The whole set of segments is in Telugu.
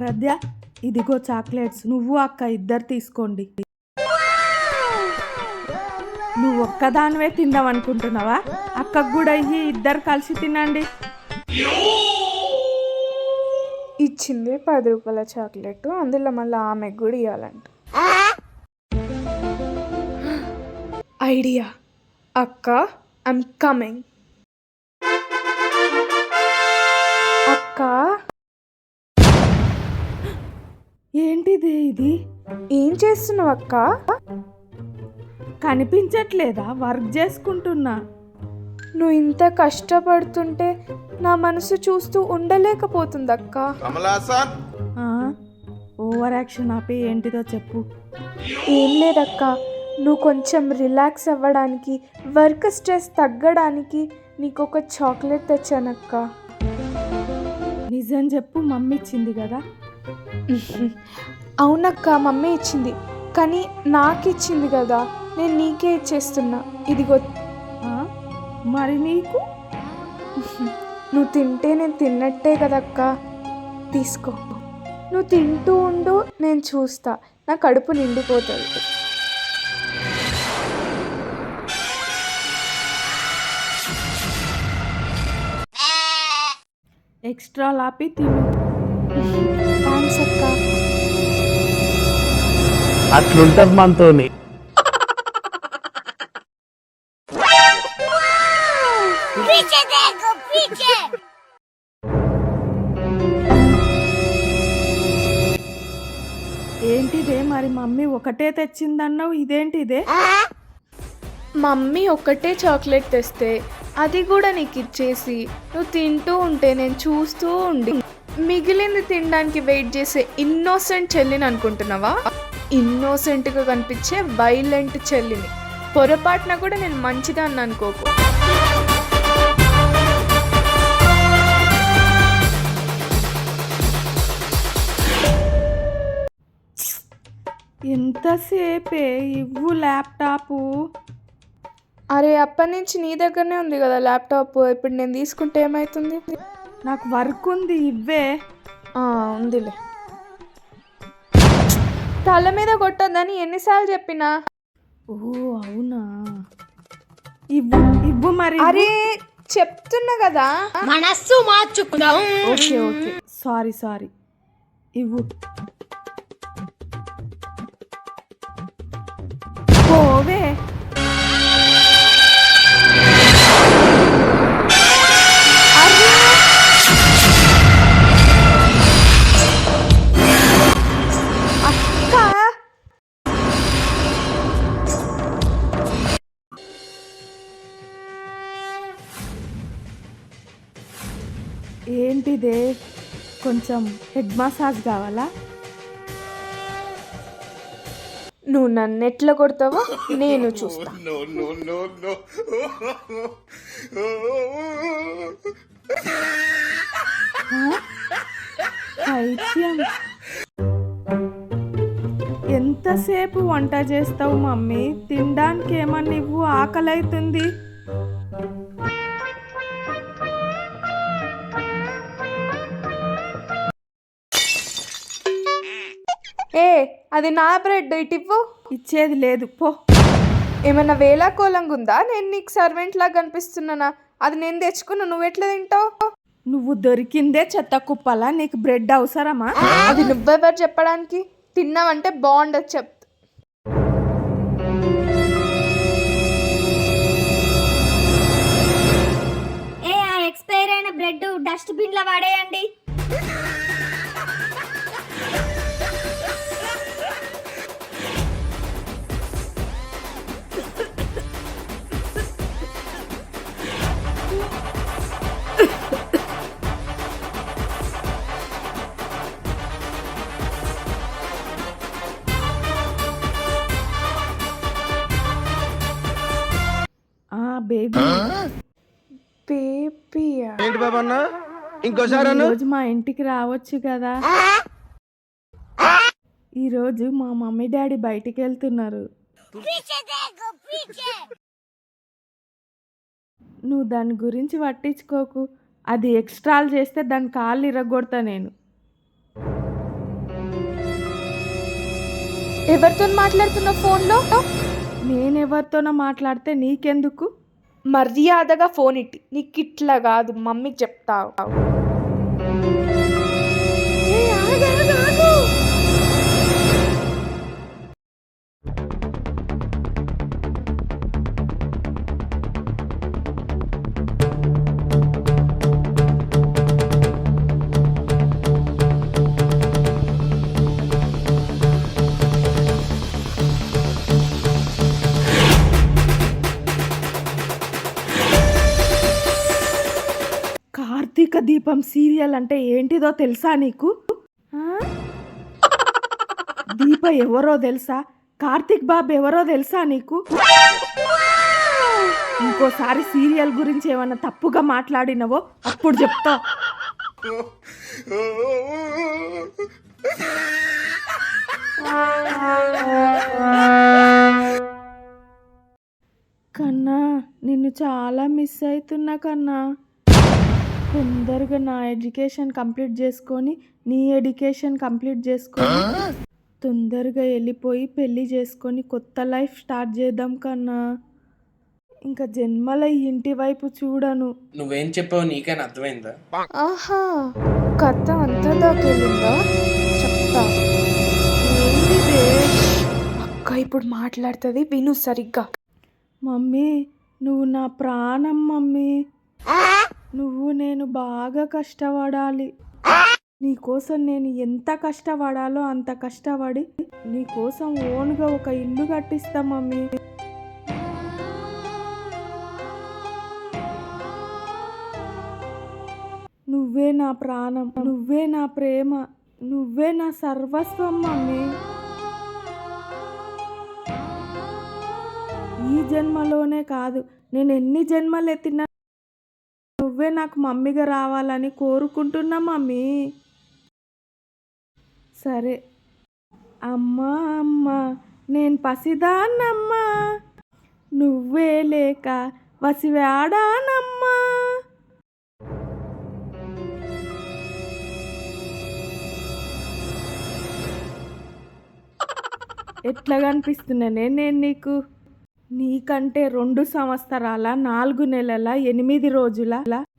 ఆరాధ్య, ఇదిగో చాక్లెట్స్, నువ్వు అక్క ఇద్దరు తీసుకోండి. నువ్వు ఒక్కదానివే తిందాం అనుకుంటున్నావా? అక్కకు కూడా ఇయ్యి, ఇద్దరు కలిసి తినండి. ఇచ్చింది 10 రూపాయల చాక్లెట్, అందులో మళ్ళీ ఆమెకు కూడా ఇవ్వాలంట. ఐడియా, అక్క ఐమ్ కమింగ్. అక్క ఏంటిదే ఇది? ఏం చేస్తున్నావు అక్క? కనిపించట్లేదా? వర్క్ చేసుకుంటున్నా. నువ్వు ఇంత కష్టపడుతుంటే నా మనసు చూస్తూ ఉండలేకపోతుంది అక్క. ఓవర్ యాక్షన్ ఆపి ఏంటిదో చెప్పు. ఏం లేదక్క, నువ్వు కొంచెం రిలాక్స్ అవ్వడానికి, వర్క్ స్ట్రెస్ తగ్గడానికి నీకు ఒక చాక్లెట్ తెచ్చానక్క. నిజం చెప్పు, మమ్మీ ఇచ్చింది కదా? అవునక్క, మమ్మీ ఇచ్చింది, కానీ నాకు ఇచ్చింది కదా, నేను నీకే ఇచ్చేస్తున్నా. ఇదిగో. మరి నీకు? నువ్వు తింటే నేను తిన్నట్టే కదక్క, తీసుకో. నువ్వు తింటూ ఉండు, నేను చూస్తా, నా కడుపు నిండిపోతుంది. ఎక్స్ట్రా లాపి తిను. థ్యాంక్స్ అక్క. అట్లుంటది మనతోని. ఏంటిదే మరి? మమ్మీ ఒకటే తెచ్చిందన్నావు, ఇదేంటిదే? మమ్మీ ఒక్కటే చాక్లెట్ తెస్తే అది కూడా నీకు ఇచ్చేసి నువ్వు తింటూ ఉంటే నేను చూస్తూ ఉండి మిగిలింది తినడానికి వెయిట్ చేసే ఇన్నోసెంట్ చెల్లిని అనుకుంటున్నావా? ఇన్నోసెంట్గా కనిపించే వైలెంట్ చెల్లిని. పొరపాటున కూడా నేను మంచిదాన్ని అనుకోకు. ఎంతసేపే ఇవ్వు ల్యాప్టాపు. అరే, అప్పటి నుంచి నీ దగ్గరనే ఉంది కదా ల్యాప్టాప్, ఇప్పుడు నేను తీసుకుంటే ఏమవుతుంది? నాకు వర్క్ ఉంది, ఇవ్వే. ఉందిలే. తల మీద కొట్టొద్దని ఎన్నిసార్లు చెప్పినా? ఓ అవునా, ఇవ్వు ఇవ్వు మరి. అరే చెప్తున్నా కదా, మనస్సు మార్చుకుందాం. ఓకే ఓకే, సారీ ఇవ్వు. పోవే. ఏంటిదే? కొంచెం హెడ్ మసాజ్ కావాలా? నువ్వు నన్ను ఎట్లా కొడతావో నేను చూస్తా. పైత్యం. ఎంతసేపు వంట చేస్తావు మమ్మీ? తినడానికి ఏమన్నా ఇవ్వు, ఆకలి అవుతుంది. అది నా బ్రెడ్, ఇటు ఇవ్వు. ఇచ్చేది లేదు, పో. ఏమన్నా వేలాకోలంగా ఉందా? నేను నీకు సర్వెంట్ లాగా కనిపిస్తున్నానా? అది నేను తెచ్చుకున్నా, నువ్వెట్లా తింటావు? నువ్వు దొరికిందే చెత్త కుప్పలా, నీకు బ్రెడ్ అవసరమా? అది నువ్వెవరు చెప్పడానికి? తిన్నావంటే బాగుండదు చెప్తా. ఎక్స్పైర్ అయిన బ్రెడ్ డస్ట్బిన్ లో పడేయండి. బేబీయా? ఏంటి బాబా అన్న, ఇంకోసారి ఈరోజు మా ఇంటికి రావచ్చు కదా? ఈరోజు మా మమ్మీ డాడీ బయటికి వెళ్తున్నారు. నువ్వు దాని గురించి పట్టించుకోకు. అది ఎక్స్ట్రాలు చేస్తే దాని కాళ్ళు ఇరగొడతా నేను. ఎవరితో మాట్లాడుతున్నావు ఫోన్లో? నేనెవరితోనో మాట్లాడితే నీకెందుకు? మర్యాదగా ఫోన్ ఇట్టి. నీకు ఇట్లా కాదు, మమ్మీకి చెప్తావు. ఏ, ఆగు, ఆగు, ఆగు. కార్తీక దీపం సీరియల్ అంటే ఏంటిదో తెలుసా నీకు? ఆ? దీప ఎవరో తెలుసా? కార్తీక్ బాబు ఎవరో తెలుసా నీకు? ఇంకోసారి సీరియల్ గురించి ఏమైనా తప్పుగా మాట్లాడినవో అప్పుడు చెప్తా. కన్నా, నిన్ను చాలా మిస్ అవుతున్నా కన్నా. తొందరగా నా ఎడ్యుకేషన్ కంప్లీట్ చేసుకొని నీ ఎడ్యుకేషన్ కంప్లీట్ చేసుకొని తొందరగా వెళ్ళిపోయి పెళ్ళి చేసుకొని కొత్త లైఫ్ స్టార్ట్ చేద్దాం కన్నా. ఇంకా జన్మల ఈ ఇంటి వైపు చూడను. నువ్వేం చెప్పావు నీకైనా అర్థమైందా? ఆహా, కథ అంతా దాకెళ్ళిందా? చెప్తా. ఏంటిదే? అక్క ఇప్పుడు మాట్లాడుతుంది, విను సరిగ్గా. మమ్మీ, నువ్వు నా ప్రాణం మమ్మీ. నువ్వు నేను బాగా కష్టపడాలి. నీకోసం నేను ఎంత కష్టపడాలో అంత కష్టపడి నీకోసం ఓన్గా ఒక ఇల్లు కట్టిస్తా మమ్మీ. నువ్వే నా ప్రాణం, నువ్వే నా ప్రేమ, నువ్వే నా సర్వస్వం మమ్మీ. ఈ జన్మలోనే కాదు, నేను ఎన్ని జన్మలు ఎత్తినా నువ్వే నాకు మమ్మీగా రావాలని కోరుకుంటున్నా మమ్మీ. సరే అమ్మా, అమ్మా నేను పసిదాన్నమ్మా, నువ్వే లేక వసివాడానమ్మా. ఎట్లా కనిపిస్తున్నానే నేను నీకు? నీకంటే 2 సంవత్సరాల 4 నెలల 8 రోజుల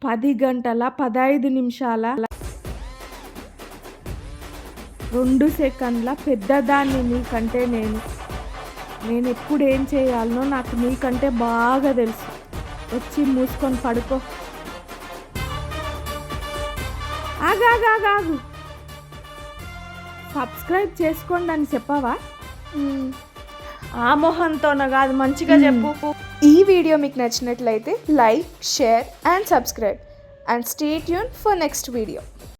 10 గంటల 15 నిమిషాల 2 సెకండ్ల పెద్దదాన్ని నీకంటే. నేను ఎప్పుడు ఏం చేయాలనో నాకు నీకంటే బాగా తెలుసు. వచ్చి మూసుకొని పడుకో. ఆగాగాగాగు, సబ్స్క్రైబ్ చేసుకోండి అని చెప్పవా? ఆ మొహంతోన కాదు, మంచిగా చెప్పు. ఈ వీడియో మీకు నచ్చినట్లయితే like, share and subscribe and stay tune for next video.